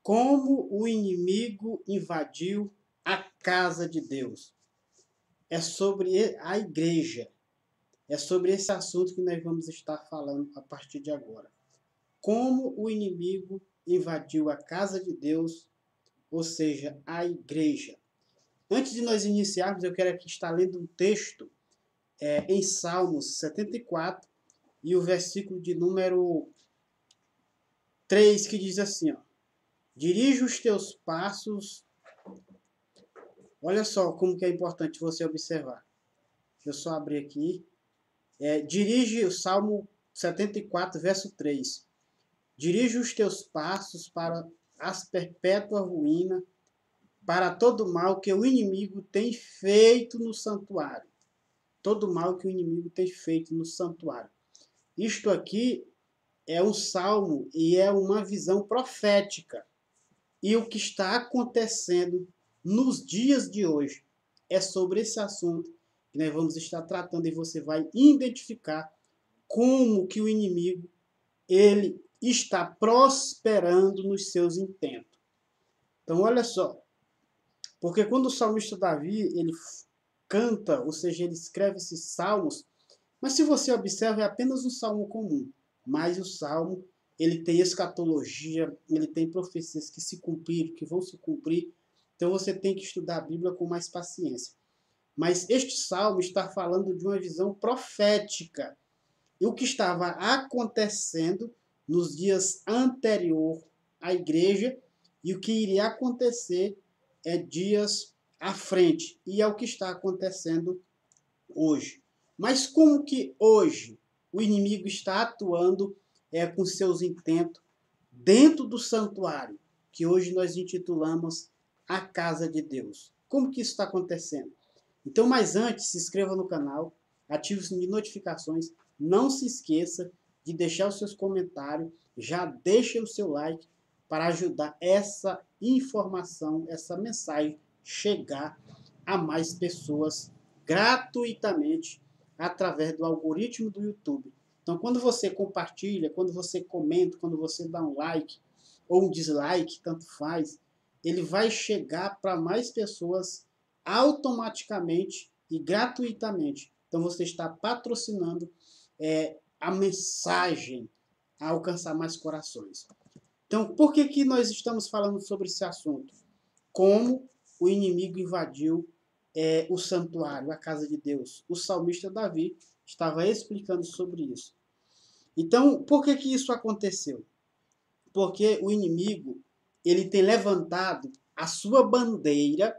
Como o inimigo invadiu a casa de Deus. É sobre a igreja. É sobre esse assunto que nós vamos estar falando a partir de agora. Como o inimigo invadiu a casa de Deus, ou seja, a igreja. Antes de nós iniciarmos, eu quero aqui estar lendo um texto em Salmos 74 e o versículo de número 3, que diz assim, ó: dirige os teus passos. Olha só como que é importante você observar. Deixa eu só abrir aqui. Dirige o Salmo 74, verso 3. Dirige os teus passos para as perpétua ruína, para todo mal que o inimigo tem feito no santuário. Todo mal que o inimigo tem feito no santuário. Isto aqui é um salmo e é uma visão profética. E o que está acontecendo nos dias de hoje é sobre esse assunto que nós vamos estar tratando, e você vai identificar como que o inimigo ele está prosperando nos seus intentos. Então, olha só, porque quando o salmista Davi ele canta, ou seja, ele escreve esses salmos, mas se você observa, é apenas um salmo comum. Mas o salmo, ele tem escatologia, ele tem profecias que se cumpriram, que vão se cumprir. Então você tem que estudar a Bíblia com mais paciência. Mas este salmo está falando de uma visão profética. E o que estava acontecendo nos dias anteriores à igreja e o que iria acontecer dias à frente. E é o que está acontecendo hoje. Mas como que hoje o inimigo está atuando com seus intentos dentro do santuário, que hoje nós intitulamos a Casa de Deus? Como que isso está acontecendo? Então, mas antes, se inscreva no canal, ative o sininho de notificações, não se esqueça de deixar os seus comentários, já deixa o seu like para ajudar essa informação, essa mensagem chegar a mais pessoas gratuitamente através do algoritmo do YouTube. Então, quando você compartilha, quando você comenta, quando você dá um like ou um dislike, tanto faz, ele vai chegar para mais pessoas automaticamente e gratuitamente. Então, você está patrocinando a mensagem a alcançar mais corações. Então, por que nós estamos falando sobre esse assunto? Como o inimigo invadiu o santuário, a casa de Deus. O salmista Davi estava explicando sobre isso. Então, por que isso aconteceu? Porque o inimigo, ele tem levantado a sua bandeira,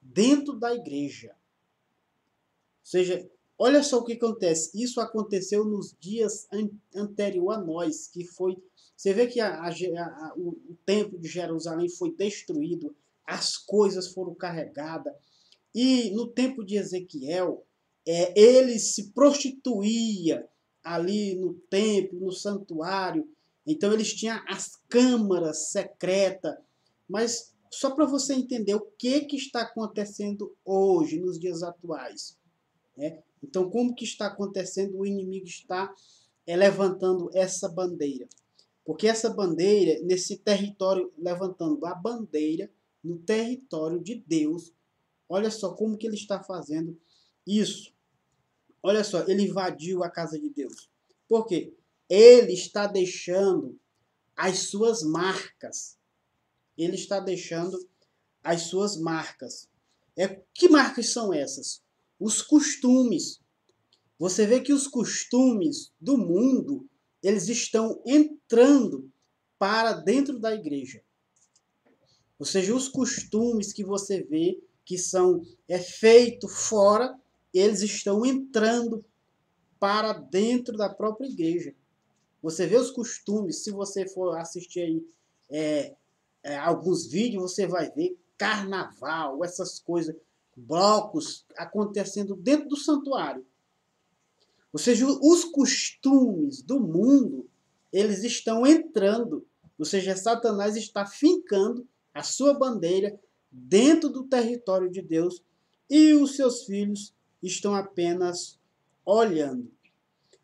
dentro da igreja. Ou seja, olha só o que acontece. Isso aconteceu nos dias anteriores a nós, que foi... Você vê que o templo de Jerusalém foi destruído, as coisas foram carregadas. E no tempo de Ezequiel, ele se prostituía ali no templo, no santuário. Então eles tinham as câmaras secretas. Mas só para você entender o que está acontecendo hoje, nos dias atuais. Então, como que está acontecendo? O inimigo está levantando essa bandeira. Porque essa bandeira, nesse território, levantando a bandeira no território de Deus, olha só como que ele está fazendo isso. Olha só, ele invadiu a casa de Deus. Por quê? Ele está deixando as suas marcas. Ele está deixando as suas marcas. Que marcas são essas? Os costumes. Você vê que os costumes do mundo, eles estão entrando para dentro da igreja. Ou seja, os costumes que você vê que são feitos fora, eles estão entrando para dentro da própria igreja. Você vê os costumes, se você for assistir aí alguns vídeos, você vai ver carnaval, essas coisas, blocos acontecendo dentro do santuário. Ou seja, os costumes do mundo, eles estão entrando. Ou seja, Satanás está fincando a sua bandeira dentro do território de Deus e os seus filhos estão apenas olhando.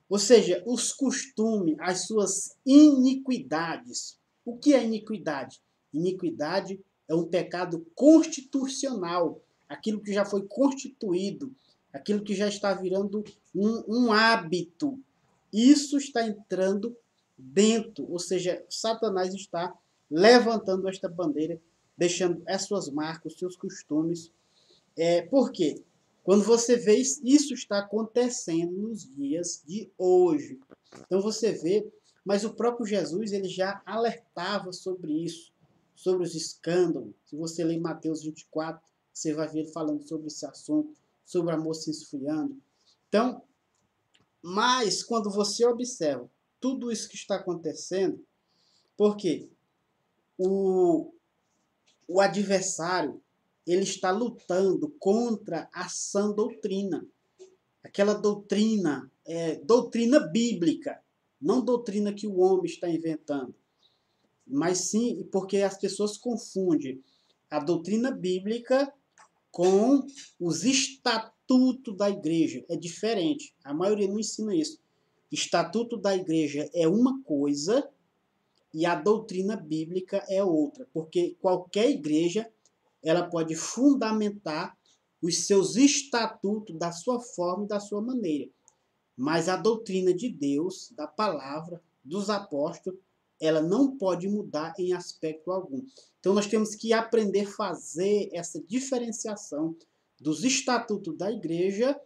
Ou seja, os costumes, as suas iniquidades. O que é iniquidade? Iniquidade é um pecado constitucional, aquilo que já foi constituído, aquilo que já está virando um hábito. Isso está entrando dentro, ou seja, Satanás está levantando esta bandeira, deixando as suas marcas, os seus costumes. Por quê? Quando você vê isso está acontecendo nos dias de hoje. Então você vê, mas o próprio Jesus ele já alertava sobre isso, sobre os escândalos. Se você ler Mateus 24, você vai ver ele falando sobre esse assunto, sobre a moça se esfriando. Então, mas quando você observa tudo isso que está acontecendo, porque o, o adversário ele está lutando contra a sã doutrina. Aquela doutrina, doutrina bíblica, não doutrina que o homem está inventando, mas sim porque as pessoas confundem a doutrina bíblica com os estatutos da igreja. É diferente. A maioria não ensina isso. Estatuto da igreja é uma coisa e a doutrina bíblica é outra, porque qualquer igreja ela pode fundamentar os seus estatutos da sua forma e da sua maneira. Mas a doutrina de Deus, da palavra, dos apóstolos, ela não pode mudar em aspecto algum. Então nós temos que aprender a fazer essa diferenciação dos estatutos da igreja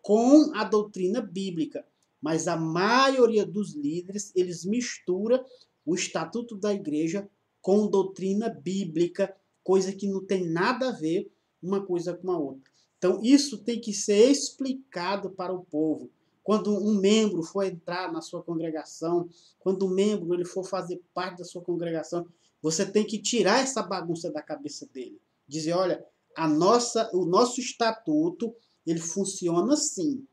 com a doutrina bíblica. Mas a maioria dos líderes, eles misturam o estatuto da igreja com doutrina bíblica, coisa que não tem nada a ver uma coisa com a outra. Então isso tem que ser explicado para o povo. Quando um membro for entrar na sua congregação, quando um membro ele for fazer parte da sua congregação, você tem que tirar essa bagunça da cabeça dele. Dizer, olha, o nosso estatuto, ele funciona assim.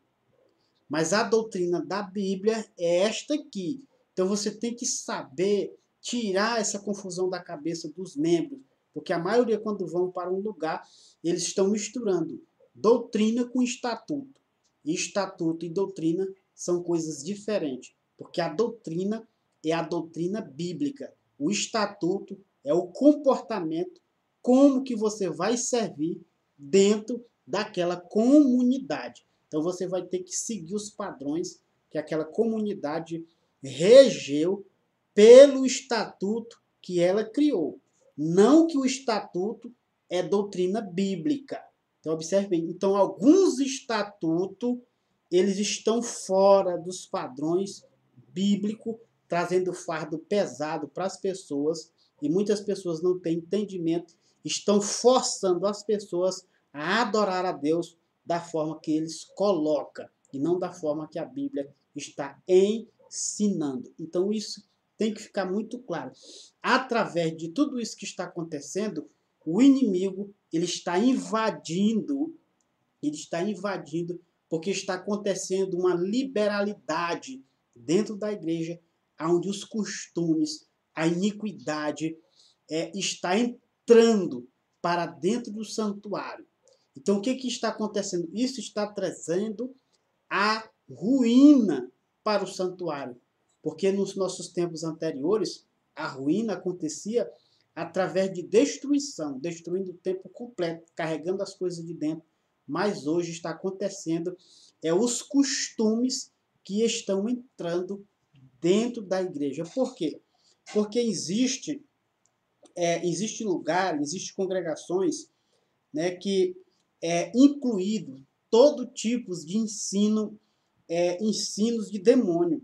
Mas a doutrina da Bíblia é esta aqui. Então você tem que saber tirar essa confusão da cabeça dos membros, porque a maioria quando vão para um lugar, eles estão misturando doutrina com estatuto. E estatuto e doutrina são coisas diferentes, porque a doutrina é a doutrina bíblica. O estatuto é o comportamento, como que você vai servir dentro daquela comunidade. Então você vai ter que seguir os padrões que aquela comunidade regeu pelo estatuto que ela criou. Não que o estatuto é doutrina bíblica. Então observe bem. Então alguns estatutos eles estão fora dos padrões bíblicos, trazendo fardo pesado para as pessoas, e muitas pessoas não têm entendimento, estão forçando as pessoas a adorar a Deus da forma que eles colocam, e não da forma que a Bíblia está ensinando. Então isso tem que ficar muito claro. Através de tudo isso que está acontecendo, o inimigo ele está invadindo porque está acontecendo uma liberalidade dentro da igreja, onde os costumes, a iniquidade está entrando para dentro do santuário. Então, o que está acontecendo? Isso está trazendo a ruína para o santuário. Porque nos nossos tempos anteriores, a ruína acontecia através de destruição, destruindo o templo completo, carregando as coisas de dentro. Mas hoje está acontecendo os costumes que estão entrando dentro da igreja. Por quê? Porque existe lugar, existe congregações, né, que incluído todo tipo de ensinos de demônio.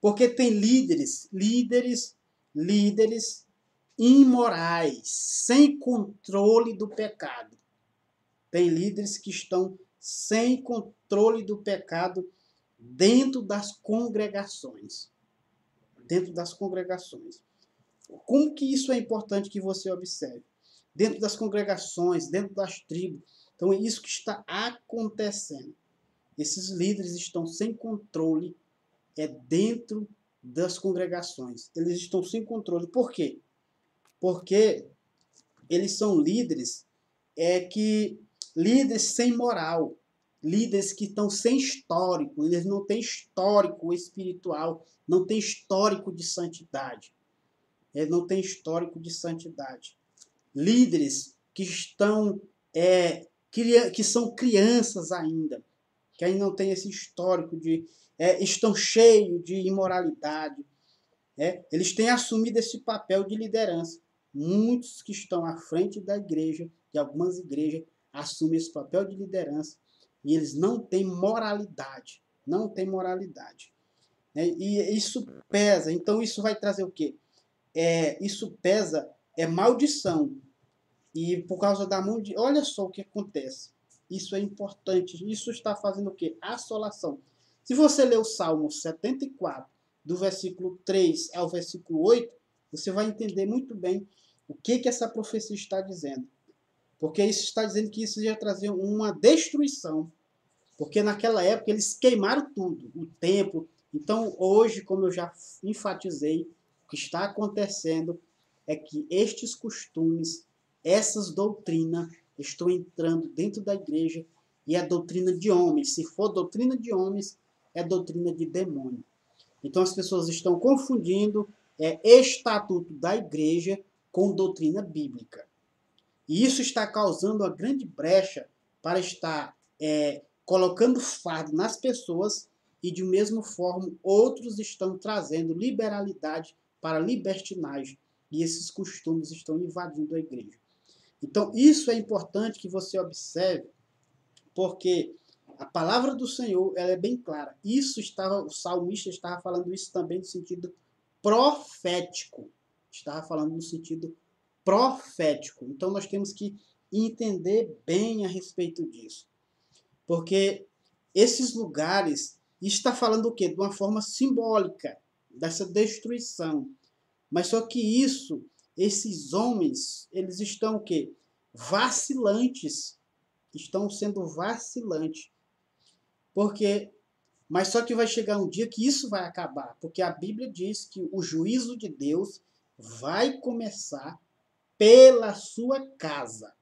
Porque tem líderes imorais, sem controle do pecado. Tem líderes que estão sem controle do pecado dentro das congregações. Dentro das congregações. Como que isso é importante que você observe? Dentro das congregações, dentro das tribos. Então é isso que está acontecendo. Esses líderes estão sem controle dentro das congregações. Eles estão sem controle. Por quê? Porque eles são líderes líderes sem moral, líderes que estão sem histórico, eles não têm histórico espiritual, não têm histórico de santidade. Eles não têm histórico de santidade. Líderes que estão, que são crianças ainda, que ainda não têm esse histórico estão cheios de imoralidade. Eles têm assumido esse papel de liderança. Muitos que estão à frente da igreja, de algumas igrejas, assumem esse papel de liderança e eles não têm moralidade. Não têm moralidade. E isso pesa. Então isso vai trazer o quê? Isso pesa, maldição. E por causa da mão de... Olha só o que acontece. Isso é importante. Isso está fazendo o quê? Assolação. Se você ler o Salmo 74, do versículo 3 ao versículo 8, você vai entender muito bem o que essa profecia está dizendo. Porque isso está dizendo que isso ia trazer uma destruição. Porque naquela época eles queimaram tudo, o templo. Então hoje, como eu já enfatizei, o que está acontecendo é que estes costumes, essas doutrinas estão entrando dentro da igreja e é doutrina de homens. Se for doutrina de homens, é doutrina de demônio. Então as pessoas estão confundindo estatuto da igreja com doutrina bíblica. E isso está causando uma grande brecha para estar colocando fardo nas pessoas e, de mesma forma, outros estão trazendo liberalidade para libertinagem. E esses costumes estão invadindo a igreja. Então, isso é importante que você observe, porque a palavra do Senhor ela é bem clara. O salmista estava falando isso também no sentido profético. Estava falando no sentido profético. Então, nós temos que entender bem a respeito disso. Porque esses lugares está falando o quê? De uma forma simbólica dessa destruição. Mas só que esses homens, eles estão o quê? Vacilantes. Estão sendo vacilantes. Mas só que vai chegar um dia que isso vai acabar. Porque a Bíblia diz que o juízo de Deus vai começar pela sua casa.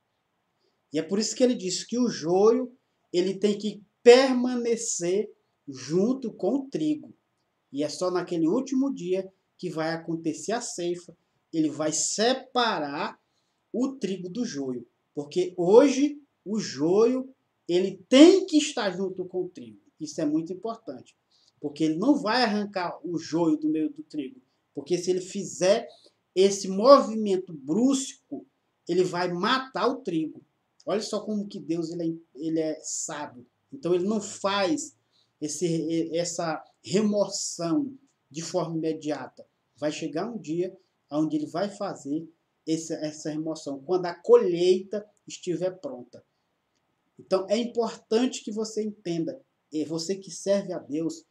E é por isso que ele diz que o joio ele tem que permanecer junto com o trigo. E é só naquele último dia que vai acontecer a ceifa. Ele vai separar o trigo do joio. Porque hoje o joio ele tem que estar junto com o trigo. Isso é muito importante. Porque ele não vai arrancar o joio do meio do trigo. Porque se ele fizer esse movimento brusco, ele vai matar o trigo. Olha só como que Deus ele é sábio. Então ele não faz essa remoção de forma imediata. Vai chegar um dia onde ele vai fazer essa remoção, quando a colheita estiver pronta. Então é importante que você entenda, você que serve a Deus,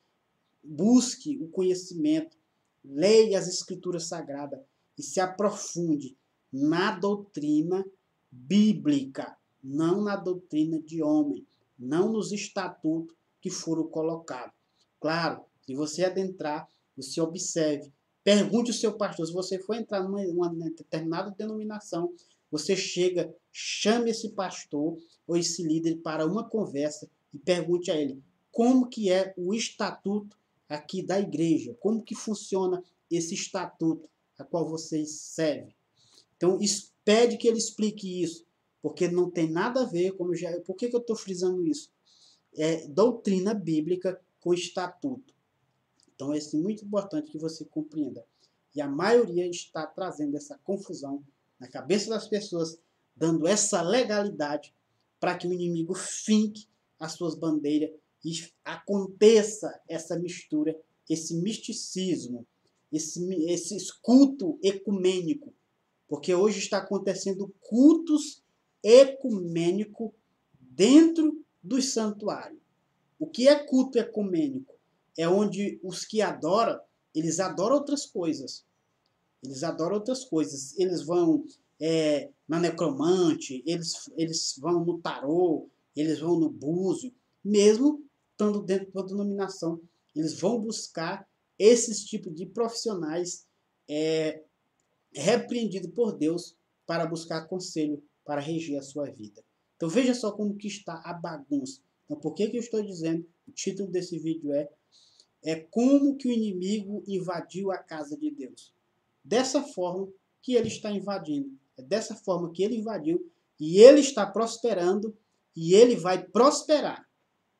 busque o conhecimento, leia as Escrituras Sagradas e se aprofunde na doutrina bíblica, não na doutrina de homem, não nos estatutos que foram colocados. Claro, se você adentrar, você observe, pergunte ao seu pastor, se você for entrar numa determinada denominação, você chega, chame esse pastor ou esse líder para uma conversa e pergunte a ele como que é o estatuto aqui da igreja, como que funciona esse estatuto a qual vocês servem. Então, pede que ele explique isso, porque não tem nada a ver, por que eu estou frisando isso? É doutrina bíblica com estatuto. Então, é muito importante que você compreenda. E a maioria está trazendo essa confusão na cabeça das pessoas, dando essa legalidade para que o inimigo finque as suas bandeiras e aconteça essa mistura, esse misticismo, esse culto ecumênico. Porque hoje está acontecendo cultos ecumênicos dentro dos santuários. O que é culto ecumênico? É onde os que adoram, eles adoram outras coisas. Eles adoram outras coisas. Eles vão na necromante, eles vão no tarô, eles vão no búzio. Mesmo estando dentro da denominação, eles vão buscar esses tipos de profissionais repreendidos por Deus para buscar conselho para reger a sua vida. Então veja só como que está a bagunça. Então, por que eu estou dizendo? O título desse vídeo é como que o inimigo invadiu a casa de Deus. Dessa forma que ele está invadindo. É dessa forma que ele invadiu e ele está prosperando e ele vai prosperar.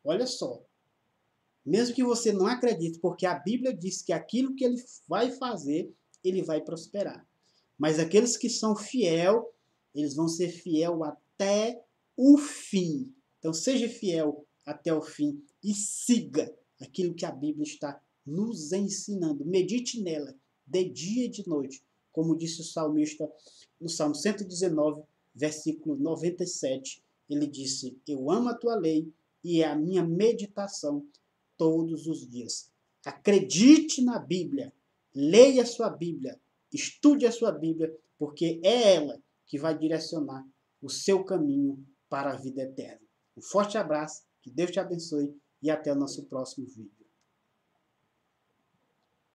Olha só. Mesmo que você não acredite, porque a Bíblia diz que aquilo que ele vai fazer, ele vai prosperar. Mas aqueles que são fiel, eles vão ser fiel até o fim. Então seja fiel até o fim e siga aquilo que a Bíblia está nos ensinando. Medite nela de dia e de noite. Como disse o salmista no Salmo 119, versículo 97. Ele disse, eu amo a tua lei e é a minha meditação todos os dias. Acredite na Bíblia. Leia a sua Bíblia. Estude a sua Bíblia, porque é ela que vai direcionar o seu caminho para a vida eterna. Um forte abraço, que Deus te abençoe e até o nosso próximo vídeo.